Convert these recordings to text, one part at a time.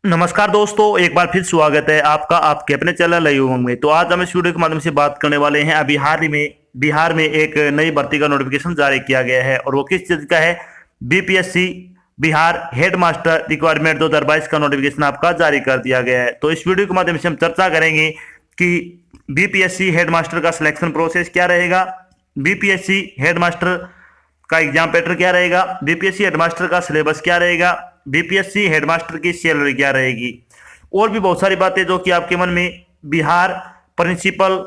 नमस्कार दोस्तों, एक बार फिर स्वागत है आपका आपके अपने चैनल लाइव उमंग में। तो आज हम इस वीडियो के माध्यम से बात करने वाले हैं। अभी बिहार में एक नई भर्ती का नोटिफिकेशन जारी किया गया है और वो किस चीज का है। BPSC Bihar head master requirement 2022 का नोटिफिकेशन आपका जारी कर दिया गया है। तो इस वीडियो के माध्यम से हम चर्चा करेंगे कि बीपीएससी हेड मास्टर का सिलेक्शन प्रोसेस क्या रहेगा, बीपीएससी हेड मास्टर का एग्जाम पैटर्न क्या रहेगा, बीपीएससी हेडमास्टर का सिलेबस क्या रहेगा, बीपीएससी हेडमास्टर की सैलरी क्या रहेगी, और भी बहुत सारी बातें जो कि आपके मन में बिहार प्रिंसिपल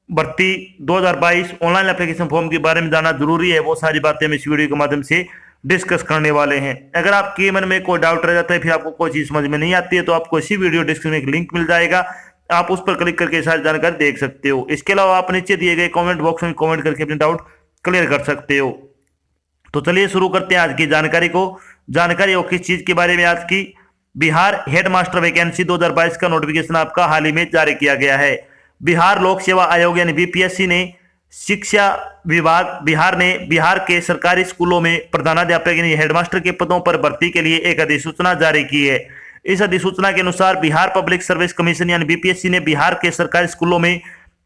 भर्ती 2022 ऑनलाइन एप्लीकेशन फॉर्म के बारे में जानना जरूरी है। वो सारी बातें हम इस वीडियो के माध्यम से डिस्कस करने वाले हैं। अगर आपके मन में कोई डाउट रह जाता है, फिर आपको कोई चीज समझ में नहीं आती है, तो आपको इसी वीडियो डिस्क्रिप्शन में एक लिंक मिल जाएगा, आप उस पर क्लिक करके सारी जानकारी देख सकते हो। इसके अलावा आप नीचे दिए गए कमेंट बॉक्स में कमेंट करके अपने डाउट क्लियर कर सकते हो। तो चलिए शुरू करते हैं आज की जानकारी को। जानकारी हो किस चीज के बारे में आज की। बिहार हेड मास्टर वैकेंसी 2022 का नोटिफिकेशन आपका हाल ही में जारी किया गया है। बिहार लोक सेवा आयोग यानी बीपीएससी ने शिक्षा विभाग बिहार ने बिहार के सरकारी स्कूलों में प्रधानाध्यापक यानी हेडमास्टर के पदों पर भर्ती के लिए एक अधिसूचना जारी की है। इस अधिसूचना के अनुसार बिहार पब्लिक सर्विस कमीशन यानी बीपीएससी ने बिहार के सरकारी स्कूलों में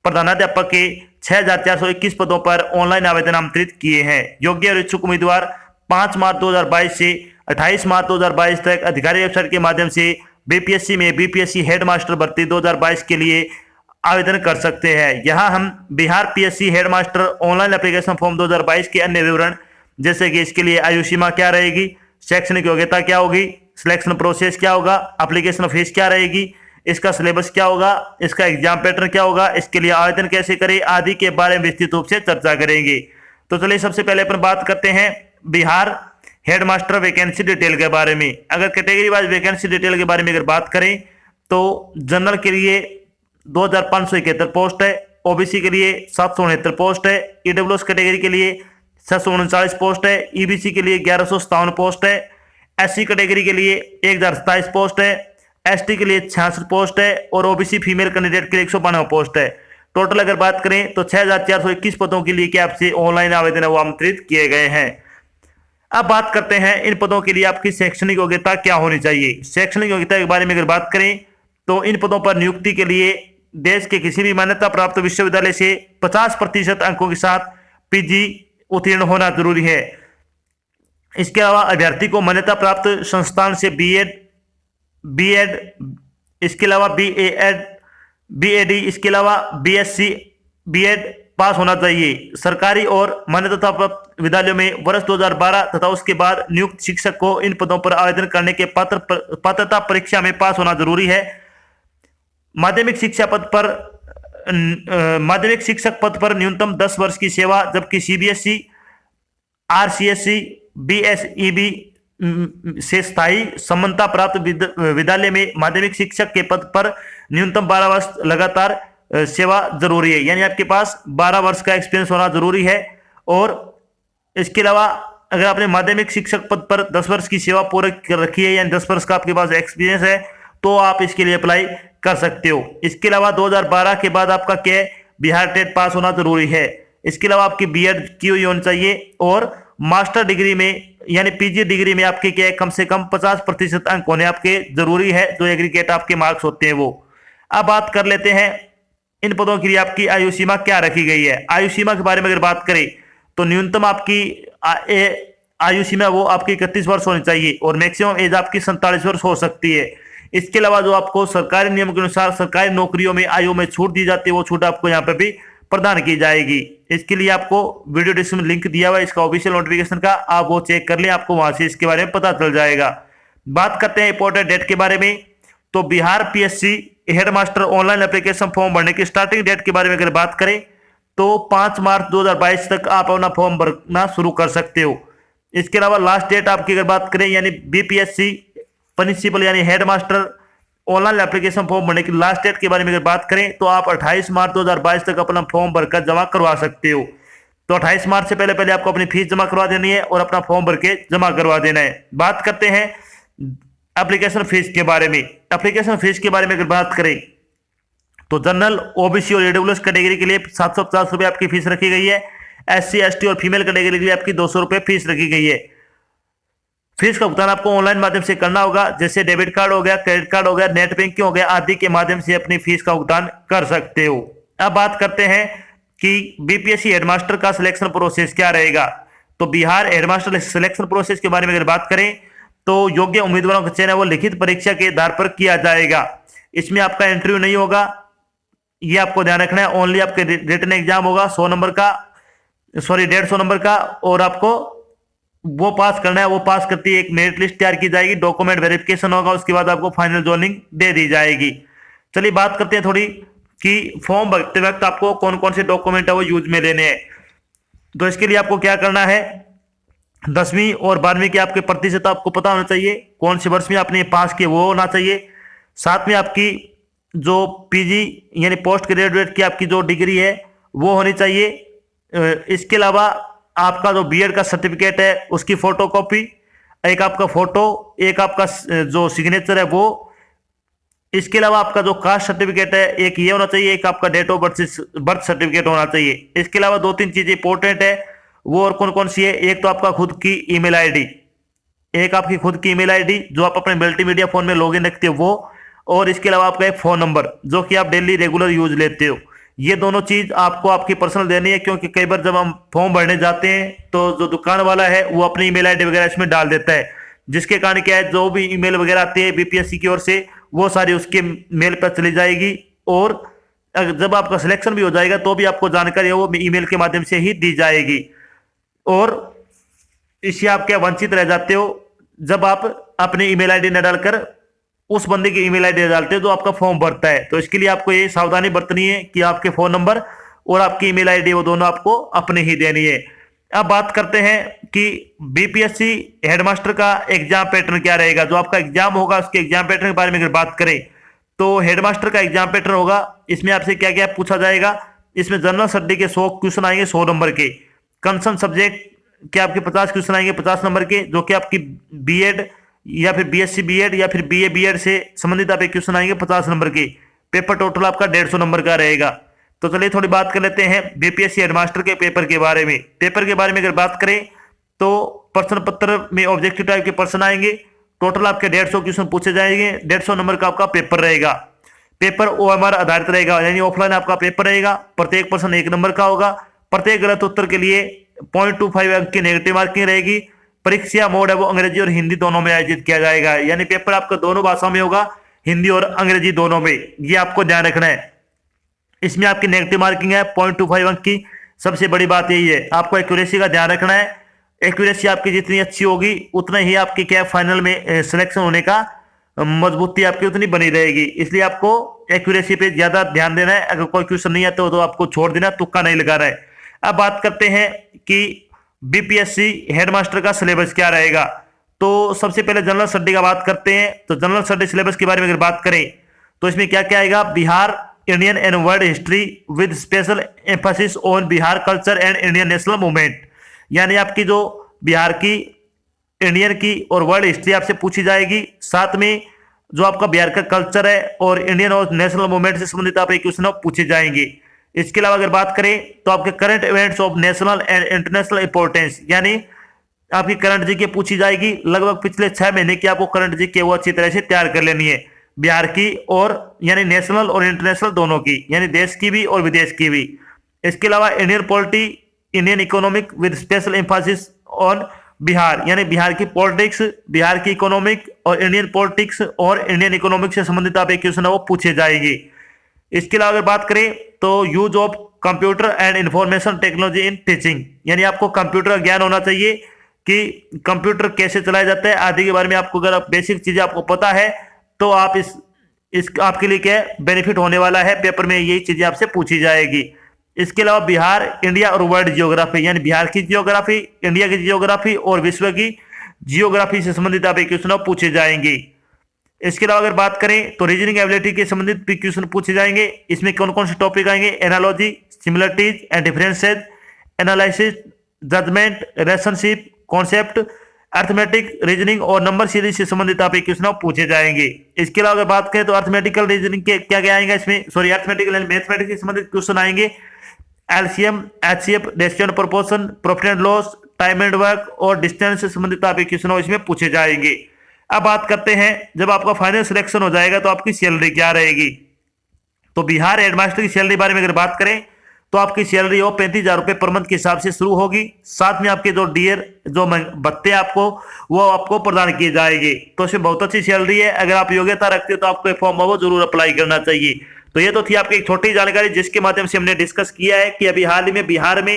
प्रधानाध्यापक के 6,421 पदों पर ऑनलाइन आवेदन आमंत्रित किए हैं। योग्य और इच्छुक उम्मीदवार 5 मार्च 2022 से 28 मार्च 2022 तक अधिकारी वेबसाइट के माध्यम से बीपीएससी में बीपीएससी हेड मास्टर भर्ती 2022 के लिए आवेदन कर सकते हैं। यहां हम Bihar PSC head master online application form 2022 के अन्य विवरण जैसे कि इसके लिए आयु सीमा क्या रहेगी, शैक्षणिक योग्यता क्या होगी, सिलेक्शन प्रोसेस क्या होगा, एप्लीकेशन फीस क्या रहेगी, इसका सिलेबस क्या होगा, इसका एग्जाम पैटर्न क्या होगा, इसके लिए आवेदन कैसे करें आदि के बारे में विस्तृत रूप से चर्चा करेंगे। तो चलिए सबसे पहले अपन बात करते हैं बिहार हेडमास्टर वैकेंसी डिटेल के बारे में। अगर कैटेगरी वाइज वैकेंसी डिटेल के बारे में अगर बात करें तो जनरल के लिए 2,571 पोस्ट है, ओबीसी के लिए 769 पोस्ट है, ईडब्ल्यूएस कैटेगरी के लिए 639 पोस्ट है, ईबीसी के लिए 1157 पोस्ट है, एससी कैटेगरी के लिए 1027 पोस्ट है, एसटी के लिए 66 पोस्ट है और ओबीसी फीमेल कैंडिडेट के लिए 192 पोस्ट है। टोटल अगर बात करें तो 6,421 पदों के लिए आपसे ऑनलाइन आवेदन वो आमंत्रित किए गए हैं। अब बात करते हैं इन पदों के लिए आपकी शैक्षणिक योग्यता क्या होनी चाहिए। शैक्षणिक योग्यता के बारे में अगर बात करें तो इन पदों पर नियुक्ति के लिए देश के किसी भी मान्यता प्राप्त विश्वविद्यालय से 50% अंकों के साथ पीजी उत्तीर्ण होना जरूरी है। इसके अलावा अभ्यर्थी को मान्यता प्राप्त संस्थान से बीएड, इसके अलावा बीएडी, इसके अलावा बीएससी बीएड पास होना चाहिए। सरकारी और मान्यता प्राप्त विद्यालयों में वर्ष 2012 तथा उसके बाद नियुक्त शिक्षक को इन पदों पर आवेदन करने के पात्रता परीक्षा में पास होना जरूरी है। माध्यमिक शिक्षक पद पर न्यूनतम 10 वर्ष की सेवा, जबकि सीबीएसई, आरसीएसई, बीएसईबी से स्थायी समानता प्राप्त विद्यालय में माध्यमिक शिक्षक के पद पर न्यूनतम 12 वर्ष लगातार सेवा जरूरी है, यानी आपके पास 12 वर्ष का एक्सपीरियंस होना जरूरी है। और इसके अलावा अगर आपने माध्यमिक शिक्षक पद पर 10 वर्ष की सेवा पूरी कर रखी है यानी 10 वर्ष का आपके पास एक्सपीरियंस है तो आप इसके लिए अप्लाई कर सकते हो। इसके अलावा 2012 के बाद आपका क्या बिहार टेट पास होना जरूरी है। इसके अलावा आपकी बीएड की हुई होनी चाहिए और मास्टर डिग्री में यानी पीजी डिग्री में आपके क्या कम से कम 50% अंक होने आपके जरूरी है, जो एग्रीगेट आपके मार्क्स होते हैं वो। अब बात कर लेते हैं इन पदों के लिए आपकी आयु सीमा क्या रखी गई है। आयु सीमा के बारे में अगर बात करें तो न्यूनतम आपकी आयु सीमा वो आपकी 31 वर्ष होनी चाहिए और मैक्सिमम एज आपकी 47 वर्ष हो सकती है। इसके अलावा जो आपको सरकारी नियम के अनुसार सरकारी नौकरियों में आयु में छूट दी जाती है वो छूट आपको यहाँ पे भी प्रदान की जाएगी। इसके लिए आपको वीडियो डिस्क्रिप्शन में लिंक दिया हुआ है इसका ऑफिशियल नोटिफिकेशन का, आप वो चेक कर लें, आपको वहां से इसके बारे में पता चल जाएगा। बात करते हैं इंपॉर्टेंट डेट के बारे में। तो Bihar PSC headmaster online application form भरने की स्टार्टिंग डेट के बारे में अगर बात करें तो 5 मार्च 2022 तक आप अपना फॉर्म भरना शुरू कर सकते हो। इसके अलावा लास्ट डेट आपकी अगर बात करें यानी बीपीएससी प्रिंसिपल यानी हेडमास्टर ऑनलाइन एप्लीकेशन फॉर्म भरने की लास्ट डेट के बारे में अगर बात करें तो आप 28 मार्च 2022 तक अपना फॉर्म भरकर जमा करवा सकते हो। तो 28 मार्च से पहले पहले आपको अपनी फीस जमा करवा देनी है और अपना फॉर्म भर के जमा करवा देना है। बात करते हैं एप्लीकेशन फीस के बारे में। एप्लीकेशन फीस के बारे में अगर बात करें तो जनरल, ओबीसी और ईडब्ल्यूएस कैटेगरी के लिए 750 रुपये आपकी फीस रखी गई है। एससी, एसटी और फीमेल कैटेगरी के लिए आपकी 200 रुपये फीस रखी गई है। फीस का भुगतान आपको ऑनलाइन माध्यम से करना होगा, जैसे डेबिट कार्ड हो गया, क्रेडिट कार्ड हो गया, नेट बैंकिंग हो गया आदि के माध्यम से अपनी फीस का भुगतान कर सकते हो। अब बात करते हैं कि बीपीएससी हेडमास्टर का सिलेक्शन प्रोसेस क्या रहेगा। तो बिहार हेडमास्टर सिलेक्शन प्रोसेस के बारे में अगर बात करें तो योग्य उम्मीदवारों का चयन है वो लिखित परीक्षा के आधार पर किया जाएगा। इसमें आपका इंटरव्यू नहीं होगा, ये आपको ध्यान रखना है। ओनली आपके रिटन एग्जाम होगा 100 नंबर का, सॉरी 150 नंबर का, और आपको वो पास करना है। वो पास करती है एक मेरिट लिस्ट तैयार की जाएगी, डॉक्यूमेंट वेरिफिकेशन होगा, उसके बाद आपको फाइनल ज्वाइनिंग दे दी जाएगी। चलिए बात करते हैं थोड़ी कि फॉर्म भरते वक्त आपको कौन कौन से डॉक्यूमेंट है वो यूज में लेने हैं। तो इसके लिए आपको क्या करना है, 10वीं और 12वीं के आपके प्रतिशत आपको पता होना चाहिए, कौन से वर्ष में आपने पास किए वो होना चाहिए। साथ में आपकी जो पीजी यानी पोस्ट ग्रेजुएट की आपकी जो डिग्री है वो होनी चाहिए। इसके अलावा आपका जो बीएड का सर्टिफिकेट है उसकी फोटोकॉपी, एक आपका फोटो, एक आपका जो सिग्नेचर है वो। इसके अलावा आपका जो कास्ट सर्टिफिकेट है एक ये होना चाहिए, एक आपका डेट ऑफ बर्थ सर्टिफिकेट होना चाहिए। इसके अलावा 2-3 चीजें इंपॉर्टेंट है, वो और कौन कौन सी है, एक तो आपका खुद की ईमेल आईडी, एक आपकी खुद की ईमेल आईडी जो आप अपने मल्टीमीडिया फोन में लॉगिन रखते हो वो, और इसके अलावा आपका एक फोन नंबर जो कि आप डेली रेगुलर यूज लेते हो। ये दोनों चीज आपको आपकी पर्सनल देनी है, क्योंकि कई बार जब हम फॉर्म भरने जाते हैं तो जो दुकान वाला है वो अपनी ईमेल आईडी वगैरह इसमें डाल देता है, जिसके कारण क्या है जो भी ईमेल वगैरह आती है बीपीएससी की ओर से वो सारी उसके मेल पर चली जाएगी, और जब आपका सिलेक्शन भी हो जाएगा तो भी आपको जानकारी है वो ईमेल के माध्यम से ही दी जाएगी, और इससे आप क्या वंचित रह जाते हो जब आप अपनी ईमेल आईडी न डालकर उस बंदे की ईमेल आईडी डालते हो जो आपका फॉर्म भरता है। तो इसके लिए आपको ये सावधानी बरतनी है कि आपके फोन नंबर और आपकी ईमेल आईडी वो दोनों आपको अपने ही देनी है। अब बात करते हैं कि बीपीएससी हेडमास्टर का एग्जाम पैटर्न क्या रहेगा। जो आपका एग्जाम होगा उसके एग्जाम पैटर्न के बारे में अगर बात करें तो हेडमास्टर का एग्जाम पैटर्न होगा, इसमें आपसे क्या क्या पूछा जाएगा। इसमें जनरल स्टडी के 100 क्वेश्चन आएंगे 100 नंबर के, कंसर्न सब्जेक्ट के आपके 50 क्वेश्चन आएंगे 50 नंबर के, जो कि आपकी बीएड या फिर बीएससी बीएड या फिर बीए बीएड से संबंधित आप क्वेश्चन आएंगे 50 नंबर के। पेपर टोटल आपका 150 नंबर का रहेगा। तो चलिए थोड़ी बात कर लेते हैं बीपीएससी हेडमास्टर के पेपर के बारे में। पेपर के बारे में अगर बात करें तो प्रश्न पत्र में ऑब्जेक्टिव टाइप के प्रश्न आएंगे, टोटल आपके 150 क्वेश्चन पूछे जाएंगे, 150 नंबर का आपका पेपर रहेगा। पेपर ओएमआर आधारित रहेगा, यानी ऑफलाइन आपका पेपर रहेगा। प्रत्येक प्रश्न 1 नंबर का होगा। प्रत्येक गलत उत्तर के लिए 0.25 अंक की नेगेटिव मार्किंग रहेगी। परीक्षा मोड है वो अंग्रेजी और हिंदी दोनों में आयोजित किया जाएगा, यानी पेपर आपका दोनों भाषाओं में होगा, हिंदी और अंग्रेजी दोनों में। ये आपको ध्यान रखना है। इसमें आपकी नेगेटिव मार्किंग है 0.25 अंक की। सबसे बड़ी बात यही है, आपको एक्यूरेसी का ध्यान रखना है। एक्यूरेसी आपकी जितनी अच्छी होगी उतना ही आपकी क्या फाइनल में सिलेक्शन होने का मजबूती आपकी उतनी बनी रहेगी। इसलिए आपको एक्यूरेसी पे ज्यादा ध्यान देना है। अगर कोई क्वेश्चन नहीं आता तो आपको छोड़ देना, तुक्का नहीं लगाना है। अब बात करते हैं कि बीपीएससी हेडमास्टर का सिलेबस क्या रहेगा। तो सबसे पहले जनरल स्टडी का बात करते हैं। तो जनरल स्टडी सिलेबस के बारे में अगर बात करें तो इसमें क्या क्या आएगा, Bihar, Indian and world history with special emphasis on Bihar culture and Indian national movement, यानी आपकी जो बिहार की, इंडियन की और वर्ल्ड हिस्ट्री आपसे पूछी जाएगी। साथ में जो आपका बिहार का कल्चर है और इंडियन और नेशनल मूवमेंट से संबंधित आप क्वेश्चन पूछे जाएंगे। इसके अलावा अगर बात करें तो आपके current events of national and international importance, यानी आपकी करंट जीके पूछी जाएगी। लगभग पिछले 6 महीने की आपको करंट जीके वो अच्छी तरह से तैयार कर लेनी है, बिहार की और यानी नेशनल और इंटरनेशनल दोनों की, यानी देश की भी और विदेश की भी। इसके अलावा Indian polity, Indian economic with special emphasis on Bihar, यानी बिहार की पॉलिटिक्स, बिहार की इकोनॉमिक और इंडियन पॉलिटिक्स और इंडियन इकोनॉमिक से संबंधित आप क्वेश्चन वो पूछे जाएंगे। इसके अलावा अगर बात करें तो use of computer and information technology in teaching, यानी आपको कंप्यूटर का ज्ञान होना चाहिए कि कंप्यूटर कैसे चलाया जाता है आदि के बारे में। आपको अगर बेसिक चीजें आपको पता है तो आप इस आपके लिए क्या बेनिफिट होने वाला है। पेपर में यही चीजें आपसे पूछी जाएगी। इसके अलावा बिहार, इंडिया और वर्ल्ड जियोग्राफी, यानी बिहार की जियोग्राफी, इंडिया की जियोग्राफी और विश्व की जियोग्राफी से संबंधित आप क्वेश्चन पूछे जाएंगे। इसके अलावा अगर बात करें तो रीजनिंग एबिलिटी के संबंधित भी क्वेश्चन पूछे जाएंगे। इसमें कौन कौन से टॉपिक आएंगे, analogy, similarities and differences, analysis, judgement, relationship, concept, arithmetic, reasoning और नंबर सीरीज से संबंधित आप क्वेश्चन पूछे जाएंगे। इसके अलावा अगर बात करें तो अर्थमेटिकल रीजनिंग के क्या क्या आएंगे इसमें, सॉरी अर्थमेटिकल एंड मैथमेटिक्स से संबंधित क्वेश्चन आएंगे। LCM, HCF, decimal proportion, profit and loss, time and work और डिस्टेंस से संबंधित आपके क्वेश्चन इसमें पूछे जाएंगे। अब बात करते हैं, जब आपका फाइनल सिलेक्शन हो जाएगा तो आपकी सैलरी क्या रहेगी। तो बिहार हेडमास्टर की सैलरी बारे में अगर बात करें तो आपकी सैलरी हो 35,000 रुपये पर मंथ के हिसाब से शुरू होगी। साथ में आपके जो डीयर जो भत्ते आपको वो आपको प्रदान किए जाएंगे। तो इसमें बहुत अच्छी सैलरी है। अगर आप योग्यता रखते हो तो आपको फॉर्म वो जरूर अप्लाई करना चाहिए। तो ये तो थी आपकी एक छोटी जानकारी जिसके माध्यम से हमने डिस्कस किया है कि अभी हाल ही में बिहार में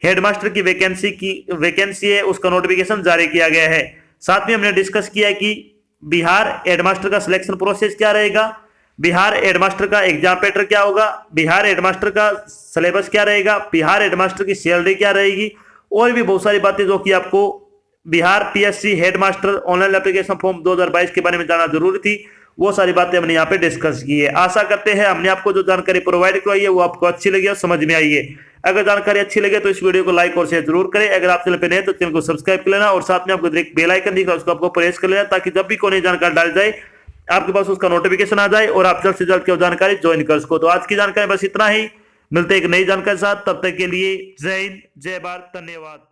हेडमास्टर की वैकेंसी है, उसका नोटिफिकेशन जारी किया गया है। साथ में हमने डिस्कस किया है कि बिहार हेडमास्टर का सिलेक्शन प्रोसेस क्या रहेगा, बिहार हेडमास्टर का एग्जाम पैटर्न क्या होगा, बिहार हेडमास्टर का सिलेबस क्या रहेगा, बिहार हेडमास्टर की सैलरी क्या रहेगी, और भी बहुत सारी बातें जो कि आपको Bihar PSC headmaster online application form 2022 के बारे में जानना जरूरी थी, वो सारी बातें हमने यहाँ पे डिस्कस की है। आशा करते हैं हमने आपको जो जानकारी प्रोवाइड करवाई है वो आपको अच्छी लगी और समझ में आई है। अगर जानकारी अच्छी लगे तो इस वीडियो को लाइक और शेयर जरूर करें। अगर आप चैनल पे नए तो चैनल को सब्सक्राइब कर लेना और साथ में आपको एक बेल आइकन दिख रहा है उसको आपको प्रेस कर लेना ताकि जब भी कोई नई जानकारी डाली जाए आपके पास उसका नोटिफिकेशन आ जाए और आप जल्द से जल्द की जानकारी ज्वाइन कर सको। तो आज की जानकारी बस इतना ही, मिलते एक नई जानकारी के साथ, तब तक के लिए जय हिंद, जय भारत, धन्यवाद।